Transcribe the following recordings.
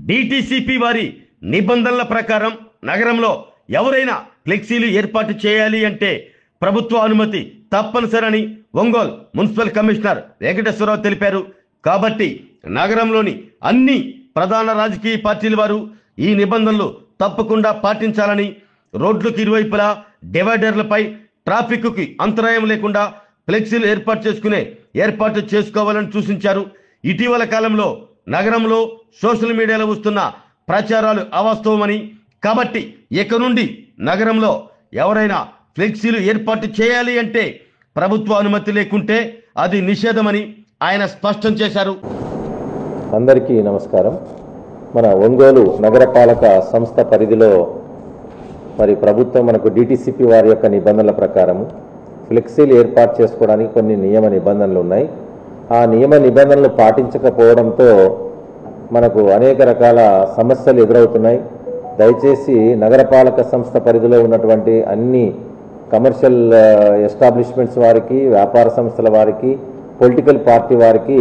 DTCP వారి నిబంధనల ప్రకారం నగరంలో ఎవరైనా ఫ్లెక్సీలు ఏర్పాటు చేయాలి అంటే ప్రభుత్వ అనుమతి తప్పనిసరని ఒంగోలు మున్సిపల్ కమిషనర్ వెంకటేశ్వరరావు తెలిపారు. కాబట్టి నగరంలోని అన్ని ప్రధాన రాజకీయ పార్టీల వారు ఈ నిబంధనలు తప్పకుండా పాటించాలని, రోడ్లకు ఇరువైపులా డివైడర్లపై ట్రాఫిక్కి అంతరాయం లేకుండా ఫ్లెక్సీలు ఏర్పాటు చేసుకోవాలని సూచించారు. ఇటీవల కాలంలో నగరంలో సోషల్ మీడియాలో వస్తున్న ప్రచారాలు అవాస్తవమని, కాబట్టి ఇక నుండి నగరంలో ఎవరైనా ఫ్లెక్సీలు ఏర్పాటు చేయాలి అంటే ప్రభుత్వ అనుమతి లేకుంటే అది నిషేధమని ఆయన స్పష్టం చేశారు. అందరికీ నమస్కారం. మన ఒంగోలు నగరపాలక సంస్థ పరిధిలో మరి ప్రభుత్వం మనకు డిటిసిపి వారి యొక్క నిబంధనల ప్రకారము ఫ్లెక్సీలు ఏర్పాటు చేసుకోవడానికి కొన్ని నియమ నిబంధనలు ఉన్నాయి. ఆ నియమ నిబంధనలు పాటించకపోవడంతో మనకు అనేక రకాల సమస్యలు ఎదురవుతున్నాయి. దయచేసి నగరపాలక సంస్థ పరిధిలో ఉన్నటువంటి అన్ని కమర్షియల్ ఎస్టాబ్లిష్మెంట్స్ వారికి, వ్యాపార సంస్థల వారికి, పొలిటికల్ పార్టీ వారికి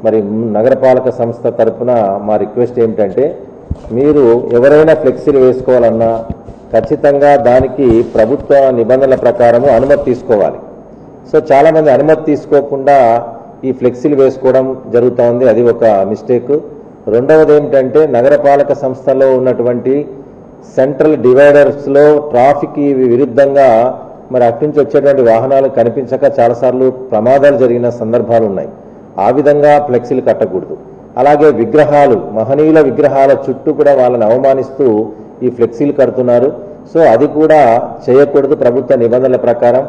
మరి నగరపాలక సంస్థ తరఫున మా రిక్వెస్ట్ ఏమిటంటే, మీరు ఎవరైనా ఫ్లెక్సీలు వేసుకోవాలన్నా ఖచ్చితంగా దానికి ప్రభుత్వ నిబంధనల ప్రకారము అనుమతి తీసుకోవాలి. సో చాలామంది అనుమతి తీసుకోకుండా ఈ ఫ్లెక్సీలు వేసుకోవడం జరుగుతూ ఉంది. అది ఒక మిస్టేక్. రెండవది ఏమిటంటే, నగరపాలక సంస్థలో ఉన్నటువంటి సెంట్రల్ డివైడర్స్లో ట్రాఫిక్ విరుద్ధంగా మరి అటు నుంచి వచ్చేటువంటి వాహనాలు కనిపించక చాలాసార్లు ప్రమాదాలు జరిగిన సందర్భాలు ఉన్నాయి. ఆ విధంగా ఫ్లెక్సీలు కట్టకూడదు. అలాగే విగ్రహాలు, మహనీయుల విగ్రహాల చుట్టూ కూడా వాళ్ళని అవమానిస్తూ ఈ ఫ్లెక్సీలు కడుతున్నారు. సో అది కూడా చేయకూడదు. ప్రభుత్వ నిబంధనల ప్రకారం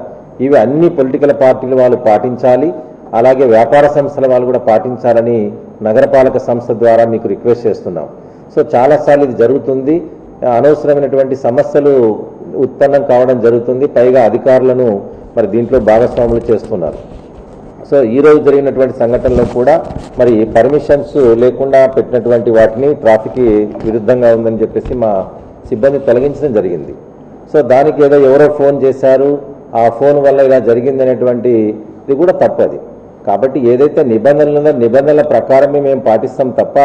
ఇవి అన్ని పొలిటికల్ పార్టీలు వాళ్ళు పాటించాలి. అలాగే వ్యాపార సంస్థల వాళ్ళు కూడా పాటించాలని నగరపాలక సంస్థ ద్వారా మీకు రిక్వెస్ట్ చేస్తున్నాం. సో చాలాసార్లు ఇది జరుగుతుంది. అనవసరమైనటువంటి సమస్యలు ఉత్పన్నం కావడం జరుగుతుంది. పైగా అధికారులను మరి దీంట్లో భాగస్వాములు చేస్తున్నారు. సో ఈరోజు జరిగినటువంటి సంఘటనలో కూడా మరి పర్మిషన్స్ లేకుండా పెట్టినటువంటి వాటిని ట్రాఫిక్ విరుద్ధంగా ఉందని చెప్పేసి మా సిబ్బంది తొలగించడం జరిగింది. సో దానికి ఏదో ఎవరో ఫోన్ చేశారు, ఆ ఫోన్ వల్ల ఇలా జరిగింది అనేటువంటి ఇది కూడా తప్పది. కాబట్టి ఏదైతే నిబంధనలు ఉందో నిబంధనల ప్రకారమే మేము పాటిస్తాం తప్ప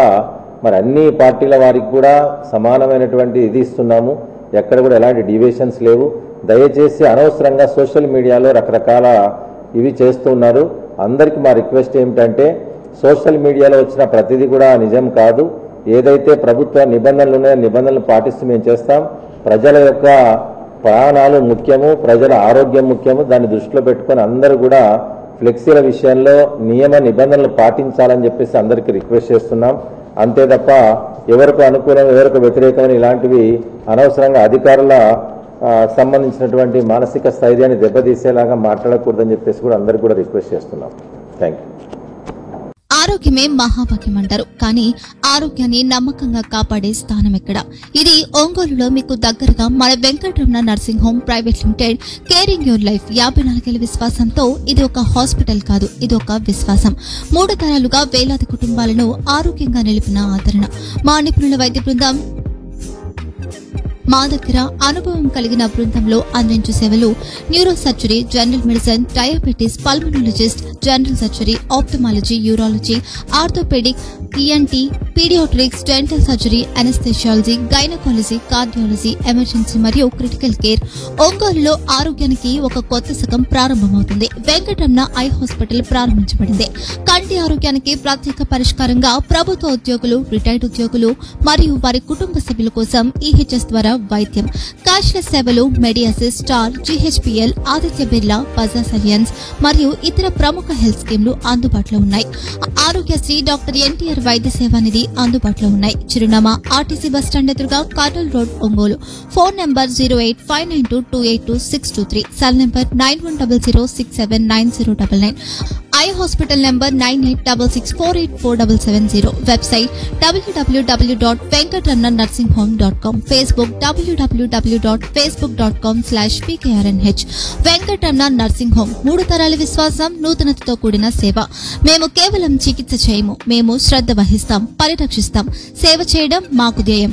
మరి అన్ని పార్టీల వారికి కూడా సమానమైనటువంటి ఇది ఇస్తున్నాము. ఎక్కడ కూడా ఎలాంటి డీవియేషన్స్ లేవు. దయచేసి అనవసరంగా సోషల్ మీడియాలో రకరకాల ఇవి చేస్తున్నారు. అందరికీ మా రిక్వెస్ట్ ఏమిటంటే, సోషల్ మీడియాలో వచ్చిన ప్రతిదీ కూడా నిజం కాదు. ఏదైతే ప్రభుత్వ నిబంధనలు ఉన్నాయో నిబంధనలు పాటిస్తూ మేము చేస్తాం. ప్రజల యొక్క ప్రాణాలు ముఖ్యము, ప్రజల ఆరోగ్యం ముఖ్యము. దాన్ని దృష్టిలో పెట్టుకొని అందరూ కూడా ఫ్లెక్సీల విషయంలో నియమ నిబంధనలు పాటించాలని చెప్పేసి అందరికీ రిక్వెస్ట్ చేస్తున్నాం. అంతే తప్ప ఎవరికి అనుకూలం ఎవరికి వ్యతిరేకమైన ఇలాంటివి అనవసరంగా అధికారుల సంబంధించినటువంటి మానసిక స్థైర్యాన్ని దెబ్బతీసేలాగా మాట్లాడకూడదని చెప్పేసి కూడా అందరికీ కూడా రిక్వెస్ట్ చేస్తున్నాం. Thank you. ఆరోగ్యమే మహాభాగ్యం అంటారు. కానీ ఆరోగ్యాన్ని నమ్మకంగా కాపాడే స్థానం ఎక్కడ? ఇది ఒంగోలులో మీకు దగ్గరగా మన Venkataramana nursing home private limited. Caring your life 54 విశ్వాసంతో ఇది ఒక హాస్పిటల్ కాదు, ఇది ఒక విశ్వాసం. 3 తరాలుగా వేలాది కుటుంబాలను ఆరోగ్యంగా నిలిపిన ఆదరణ. మా నిపుణుల వైద్య బృందం మా దగ్గర అనుభవం కలిగిన బృందంలో అందించే సేవలు neuro surgery, general medicine, diabetes, pulmonologist, general surgery, ophthalmology, urology, orthopaedic, ENT, paediatrics, dental surgery, anaesthesiology, gynaecology, cardiology, emergency మరియు క్రిటికల్ కేర్. ఒంగోలులో ఆరోగ్యానికి ఒక కొత్త శకం ప్రారంభమవుతుంది. వెంకటరమణ ఐ హాస్పిటల్ ప్రారంభించబడింది. కంటి ఆరోగ్యానికి ప్రత్యేక పరిష్కారంగా ప్రభుత్వ ఉద్యోగులు, రిటైర్డ్ ఉద్యోగులు మరియు వారి కుటుంబ సభ్యుల కోసం ఈహెచ్ఎస్ ద్వారా వైద్యం, క్యాష్లెస్ సేవలు, మెడియాసిస్, స్టార్, జీహెచ్పీఎల్, ఆదిత్య బిర్లా, బజాజ్ అలియన్స్ మరియు ఇతర ప్రముఖ హెల్త్ స్కీమ్లు అందుబాటులో ఉన్నాయి. ఆరోగ్యశ్రీ, డాక్టర్ ఎన్టీఆర్ వైద్య సేవా నిధి అందుబాటులో ఉన్నాయి. చిరునామా ఆర్టీసీ బస్టాండ్ ఎదురుగా, Kurnool road, Ongole. Phone number 08592282623, cell number 9100679099, eye hospital number 9866484770, website www.venkatramanarsinghome.com, Facebook www.facebook.com/pkrnh. Venkataramana nursing home, 3 తరాల విశ్వాసం, నూతనతతో కూడిన సేవ. మేము కేవలం చికిత్స చేయము, మేము శ్రద్ధ వహిస్తాం, పరిరక్షిస్తాం. సేవ చేయడం మాకు ధ్యేయం.